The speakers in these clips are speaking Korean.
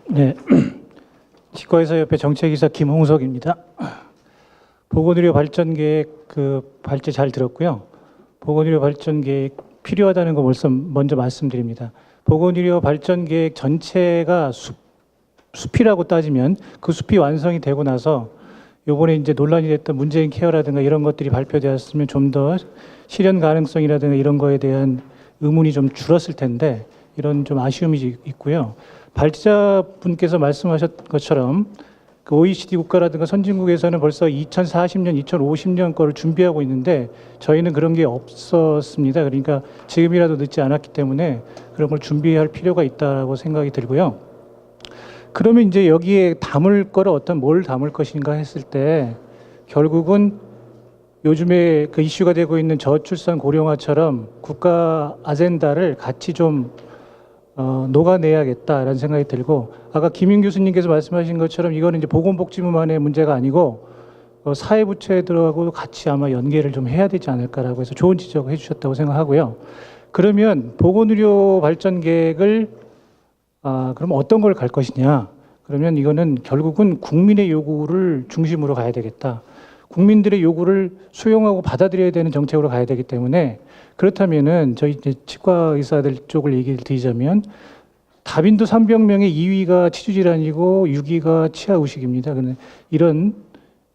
네, 치과의사협회 정책이사 김홍석입니다. 보건의료 발전 계획 발제 잘 들었고요. 보건의료 발전 계획 필요하다는 거 먼저 말씀드립니다. 보건의료 발전 계획 전체가 숲이라고 따지면 그 숲이 완성이 되고 나서 요번에 이제 논란이 됐던 문재인 케어라든가 이런 것들이 발표되었으면 좀 더 실현 가능성이라든가 이런 거에 대한 의문이 좀 줄었을 텐데 이런 좀 아쉬움이 있고요. 발제자분께서 말씀하셨 것처럼 그 OECD 국가라든가 선진국에서는 벌써 2040년, 2050년 거를 준비하고 있는데 저희는 그런 게 없었습니다. 그러니까 지금이라도 늦지 않았기 때문에 그런 걸 준비할 필요가 있다고 생각이 들고요. 그러면 이제 여기에 담을 거를 뭘 담을 것인가 했을 때 결국은 요즘에 그 이슈가 되고 있는 저출산 고령화처럼 국가 아젠다를 같이 좀 녹아내야겠다라는 생각이 들고, 아까 김인 교수님께서 말씀하신 것처럼 이거는 이제 보건복지부만의 문제가 아니고 사회부처들하고 같이 아마 연계를 좀 해야 되지 않을까라고 해서 좋은 지적을 해주셨다고 생각하고요. 그러면 보건의료 발전 계획을 그럼 어떤 걸 갈 것이냐? 그러면 이거는 결국은 국민의 요구를 중심으로 가야 되겠다. 국민들의 요구를 수용하고 받아들여야 되는 정책으로 가야 되기 때문에, 그렇다면은 저희 이제 치과 의사들 쪽을 얘기를 드리자면 다빈도 300명의 2위가 치주질환이고 6위가 치아의식입니다. 이런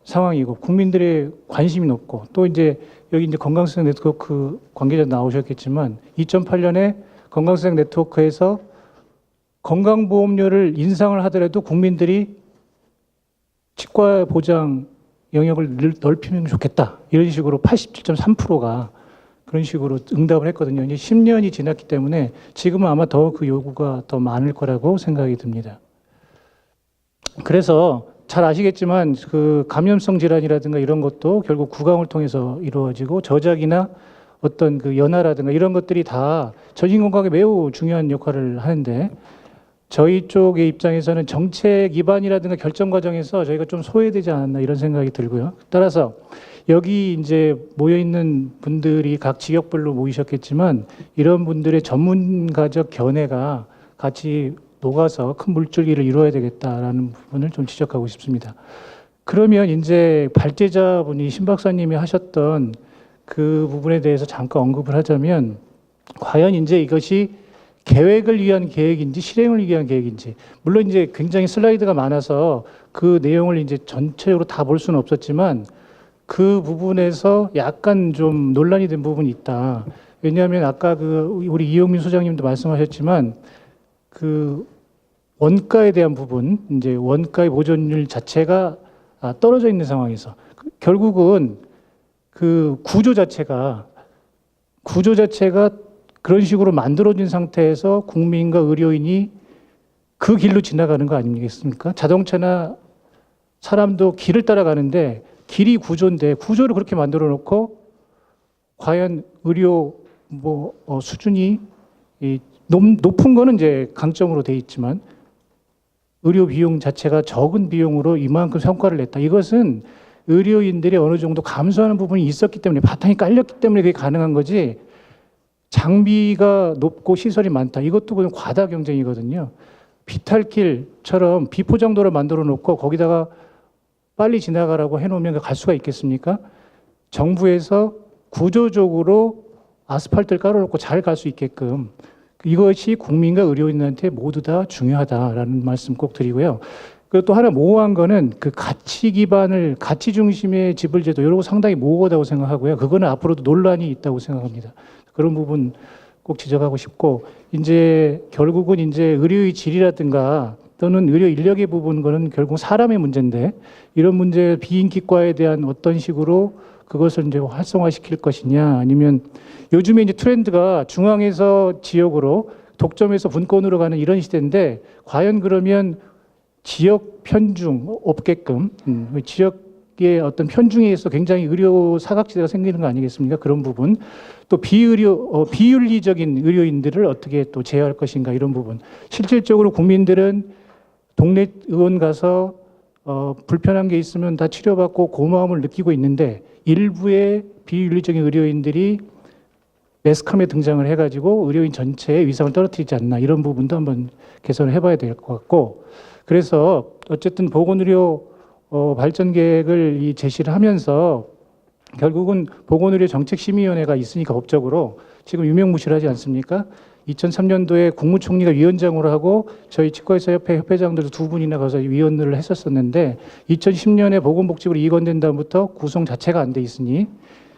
상황이고 국민들의 관심이 높고, 또 이제 여기 이제 건강수색 네트워크 관계자 나오셨겠지만 2008년에 건강수색 네트워크에서 건강보험료를 인상을 하더라도 국민들이 치과 보장 영역을 넓히면 좋겠다, 이런 식으로 87.3%가 그런 식으로 응답을 했거든요. 이제 10년이 지났기 때문에 지금은 아마 더 그 요구가 더 많을 거라고 생각이 듭니다. 그래서 잘 아시겠지만 그 감염성 질환이라든가 이런 것도 결국 구강을 통해서 이루어지고, 저작이나 어떤 그 연화라든가 이런 것들이 다 전신 건강에 매우 중요한 역할을 하는데, 저희 쪽의 입장에서는 정책 기반이라든가 결정 과정에서 저희가 좀 소외되지 않았나 이런 생각이 들고요. 따라서 여기 이제 모여 있는 분들이 각 지역별로 모이셨겠지만 이런 분들의 전문가적 견해가 같이 녹아서 큰 물줄기를 이루어야 되겠다라는 부분을 좀 지적하고 싶습니다. 그러면 이제 발제자분이 신 박사님이 하셨던 그 부분에 대해서 잠깐 언급을 하자면, 과연 이제 이것이 계획을 위한 계획인지 실행을 위한 계획인지, 물론 이제 굉장히 슬라이드가 많아서 그 내용을 이제 전체적으로 다 볼 수는 없었지만 그 부분에서 약간 좀 논란이 된 부분이 있다. 왜냐하면 아까 우리 이용민 소장님도 말씀하셨지만 그 원가에 대한 부분, 이제 원가의 보존율 자체가 떨어져 있는 상황에서 결국은 그 구조 자체가 그런 식으로 만들어진 상태에서 국민과 의료인이 그 길로 지나가는 거 아니겠습니까? 자동차나 사람도 길을 따라가는데 길이 구조인데 구조를 그렇게 만들어 놓고 과연 의료 수준이 높은 거는 이제 강점으로 돼 있지만 의료 비용 자체가 적은 비용으로 이만큼 성과를 냈다. 이것은 의료인들이 어느 정도 감수하는 부분이 있었기 때문에, 바탕이 깔렸기 때문에 그게 가능한 거지, 장비가 높고 시설이 많다, 이것도 그냥 과다 경쟁이거든요. 비탈길처럼 비포장도를 만들어 놓고 거기다가 빨리 지나가라고 해놓으면 갈 수가 있겠습니까? 정부에서 구조적으로 아스팔트를 깔아놓고 잘 갈 수 있게끔, 이것이 국민과 의료인한테 모두 다 중요하다라는 말씀 꼭 드리고요. 그리고 또 하나 모호한 거는 그 가치 중심의 지불제도, 이런 거 상당히 모호하다고 생각하고요. 그거는 앞으로도 논란이 있다고 생각합니다. 그런 부분 꼭 지적하고 싶고, 이제 결국은 이제 의료의 질이라든가 또는 의료 인력의 부분, 거는 결국 사람의 문제인데, 이런 문제 비인기과에 대한 어떤 식으로 그것을 이제 활성화시킬 것이냐, 아니면 요즘에 이제 트렌드가 중앙에서 지역으로, 독점에서 분권으로 가는 이런 시대인데, 과연 그러면 지역 편중 없게끔 지역의 어떤 편중에 의해서 굉장히 의료 사각지대가 생기는 거 아니겠습니까? 그런 부분, 또 비윤리적인 의료인들을 어떻게 또 제어할 것인가, 이런 부분. 실질적으로 국민들은 동네 의원 가서 불편한 게 있으면 다 치료받고 고마움을 느끼고 있는데, 일부의 비윤리적인 의료인들이 매스컴에 등장을 해가지고 의료인 전체의 위상을 떨어뜨리지 않나 이런 부분도 한번 개선을 해봐야 될 것 같고 그래서 어쨌든 보건의료 발전 계획을 이 제시를 하면서 결국은 보건의료 정책심의위원회가 있으니까 법적으로 지금 유명무실하지 않습니까? 2003년도에 국무총리가 위원장으로 하고 저희 치과의사협회 협회장들도 두 분이나 가서 위원을 했었었는데 2010년에 보건복지부로 이관된 다음부터 구성 자체가 안 돼 있으니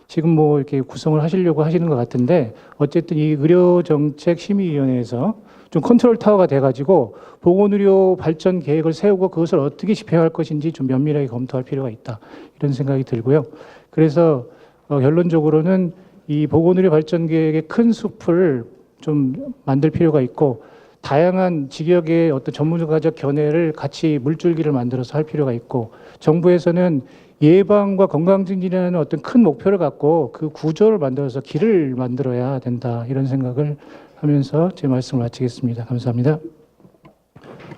지금 뭐 이렇게 구성을 하시려고 하시는 것 같은데 어쨌든 이 의료정책심의위원회에서 좀 컨트롤 타워가 돼가지고 보건의료 발전 계획을 세우고 그것을 어떻게 집행할 것인지 좀 면밀하게 검토할 필요가 있다 이런 생각이 들고요. 그래서 결론적으로는 이 보건의료 발전 계획의 큰 숲을 좀 만들 필요가 있고 다양한 직역의 어떤 전문가적 견해를 같이 물줄기를 만들어서 할 필요가 있고 정부에서는 예방과 건강증진이라는 어떤 큰 목표를 갖고 그 구조를 만들어서 길을 만들어야 된다 이런 생각을 하면서 제 말씀을 마치겠습니다. 감사합니다.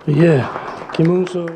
예, 김웅수